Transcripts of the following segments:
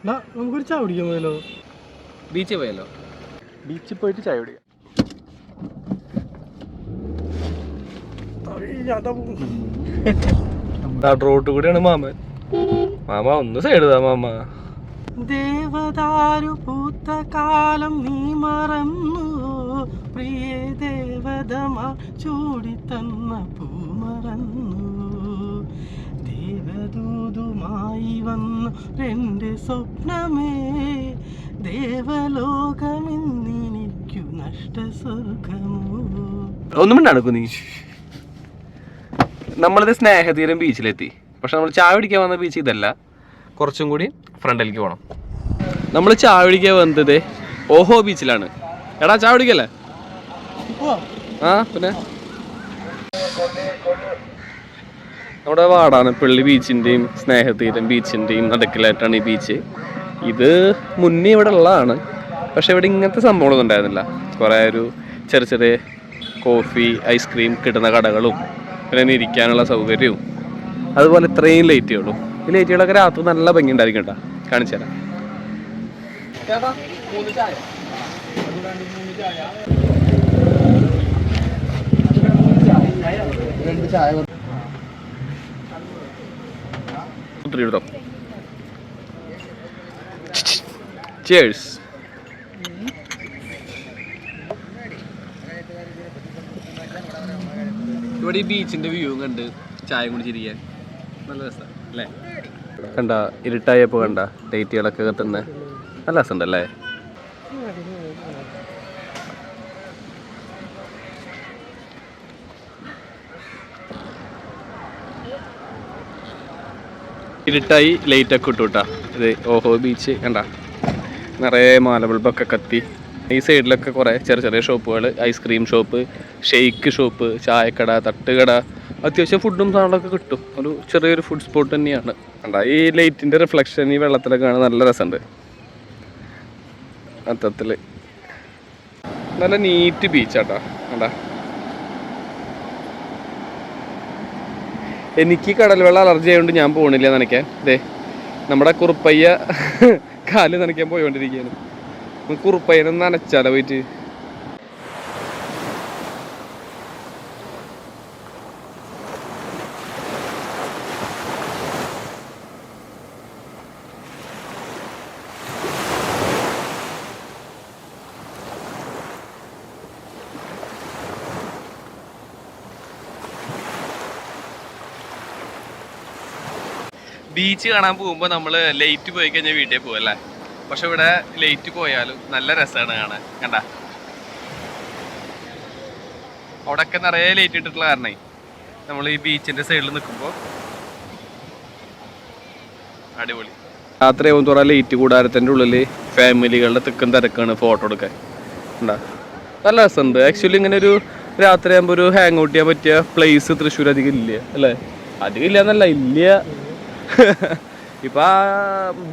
നമുക്കൊരു ചായ കുടിക്കാൻ പോയാലോ? ബീച്ചിൽ പോയാലോ? ബീച്ചിൽ പോയിട്ട് ചായ കുടിക്കാം. റോഡ് കൂടെയാണ് മാമൻ. മാമ ഒന്ന് സൈഡ് മാമ. ദേവദാരു പൂത്ത കാലം നീ മറന്നു, പ്രിയ ദേവതമാ ചൂടി തന്ന പൂ മറന്നു. ദേവദൂതുമായി വന്നു എന്റെ സ്വപ്നമേ, ദേവലോകമെന്നെനിക്കു നഷ്ട സ്വർഗമോ. ഒന്നും നടക്കും നീ. നമ്മളിത് സ്നേഹതീരം ബീച്ചിലെത്തി. പക്ഷെ നമ്മൾ ചായ പിടിക്കാൻ വന്ന ബീച്ച് ഇതല്ല, കുറച്ചും കൂടി ഫ്രണ്ടിലേക്ക് പോകണം. നമ്മൾ ചായ പിടിക്കാൻ വന്നത് ഓഹോ ബീച്ചിലാണ്. എടാ ചായ പിടിക്കല്ലേ? ആ പിന്നെ നമ്മുടെ വാടാനപ്പള്ളി ബീച്ചിൻ്റെയും സ്നേഹതീരം ബീച്ചിൻ്റെയും നടുക്കിലായിട്ടാണ് ഈ ബീച്ച്. ഇത് മുന്നേ ഇവിടെ ഉള്ളതാണ്, പക്ഷെ ഇവിടെ ഇങ്ങനത്തെ സംഭവങ്ങളൊന്നും ഉണ്ടായിരുന്നില്ല. കുറേ ഒരു ചെറിയ ചെറിയ കോഫി ഐസ്ക്രീം കിട്ടുന്ന കടകളും പിന്നെ ഇരിക്കാനുള്ള സൗകര്യവും അതുപോലെ ഇത്രയും ലൈറ്റുകളും. ഈ ലൈറ്റുകളൊക്കെ രാത്രി നല്ല ഭംഗി ഉണ്ടായിരിക്കും കേട്ടോ. കാണിച്ചു തരാം. Cheers. ഇവിടെ ഈ ബീച്ചിന്റെ വ്യൂ കണ്ട് ചായ കുടിച്ചിരിക്കാൻ നല്ല രസമാണ് അല്ലേ? കണ്ട ഇരുട്ടായപ്പോ കണ്ട ലൈറ്റുകളൊക്കെ കത്തുന്ന നല്ല രസമുണ്ടല്ലേ? ഇരുട്ടായി ലൈറ്റൊക്കെ ഇട്ടു കേട്ടാ. ഇത് ഓഹോ ബീച്ച് കണ്ട നിറയെ മാലബൾബൊക്കെ കത്തി. ഈ സൈഡിലൊക്കെ കുറേ ചെറിയ ചെറിയ ഷോപ്പുകൾ, ഐസ്ക്രീം ഷോപ്പ്, ഷെയ്ക്ക് ഷോപ്പ്, ചായക്കട, തട്ടുകട, അത്യാവശ്യം ഫുഡും സാധനങ്ങളൊക്കെ കിട്ടും. ഒരു ചെറിയൊരു ഫുഡ് സ്പോട്ട് തന്നെയാണ്. കണ്ട ഈ ലൈറ്റിൻ്റെ റിഫ്ലക്ഷൻ ഈ വെള്ളത്തിലൊക്കെ കാണാൻ നല്ല രസമുണ്ട്. മൊത്തത്തിൽ നല്ല നീറ്റ് ബീച്ചാട്ടാ. കണ്ട എനിക്ക് കടൽ വെള്ളം അലർജി ആയതുകൊണ്ട് ഞാൻ പോകണില്ല നനയ്ക്കാൻ. ഇതേ നമ്മുടെ കുറുപ്പയ്യ കാല് നനയ്ക്കാൻ പോയിക്കൊണ്ടിരിക്കുകയാണ്. കുറുപ്പയ്യനൊന്ന് നനച്ചാലോ പോയിട്ട്? ബീച്ച് കാണാൻ പോകുമ്പോൾ നമ്മൾ ലൈറ്റ് പോയി കഴിഞ്ഞാൽ വീട്ടിൽ പോകും അല്ലേ? പക്ഷെ ഇവിടെ ലൈറ്റ് പോയാലും നല്ല രസമാണ് കാണാൻ. കണ്ട അവിടെയൊക്കെ നിറയെ ലൈറ്റ് ഇട്ടിട്ടുള്ള കാരണേ നമ്മൾ ഈ ബീച്ചിന്റെ സൈഡിൽ നിൽക്കുമ്പോൾ അടിപൊളി. രാത്രിയാവും തോറാ ലൈറ്റ് കൂടാരത്തിൻ്റെ ഉള്ളിൽ ഫാമിലികളുടെ തിക്കും തിരക്കാണ് ഫോട്ടോ എടുക്കാൻ. ഉണ്ടാ നല്ല രസമുണ്ട്. ആക്ച്വലി ഇങ്ങനെ ഒരു രാത്രിയാകുമ്പോൾ ഒരു ഹാങ് ഔട്ട് ചെയ്യാൻ പറ്റിയ പ്ലേസ് തൃശ്ശൂർ അധികം ഇല്ല അല്ലേ? അധികം ഇല്ല എന്നല്ല, ഇല്ല. ഇപ്പം ആ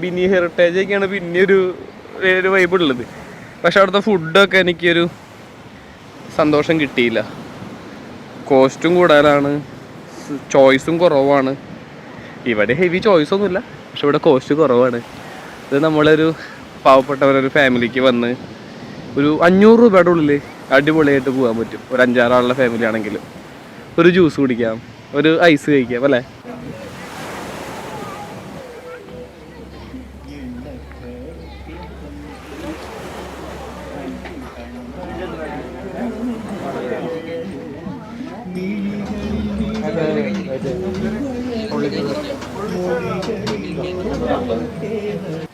ബിനി ഹെറിറ്റേജ് ഒക്കെയാണ് പിന്നെ ഒരു വൈബ് ഉള്ളത്. പക്ഷെ അവിടുത്തെ ഫുഡൊക്കെ എനിക്കൊരു സന്തോഷം കിട്ടിയില്ല. കോസ്റ്റും കൂടുതലാണ്, ചോയ്സും കുറവാണ്. ഇവിടെ ഹെവി ചോയ്സ് ഒന്നുമില്ല, പക്ഷെ ഇവിടെ കോസ്റ്റ് കുറവാണ്. ഇത് നമ്മളൊരു പാവപ്പെട്ടവരൊരു ഫാമിലിക്ക് വന്ന് ഒരു 500 രൂപയുടെ ഉള്ളിൽ അടിപൊളിയായിട്ട് പോകാൻ പറ്റും. ഒരു 5-6 ആളുള്ള ഫാമിലി ആണെങ്കിൽ ഒരു ജ്യൂസ് കുടിക്കാം, ഒരു ഐസ് കഴിക്കാം അല്ലേ?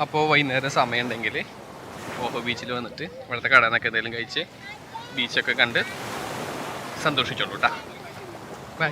അപ്പോൾ വൈകുന്നേരം സമയം ഉണ്ടെങ്കിൽ ഓഹോ ബീച്ചിൽ വന്നിട്ട് ഇവിടുത്തെ കടന്നൊക്കെ എന്തെങ്കിലും കഴിച്ച് ബീച്ചൊക്കെ കണ്ട് സന്തോഷിച്ചോളൂ കേട്ടോ. ബൈ.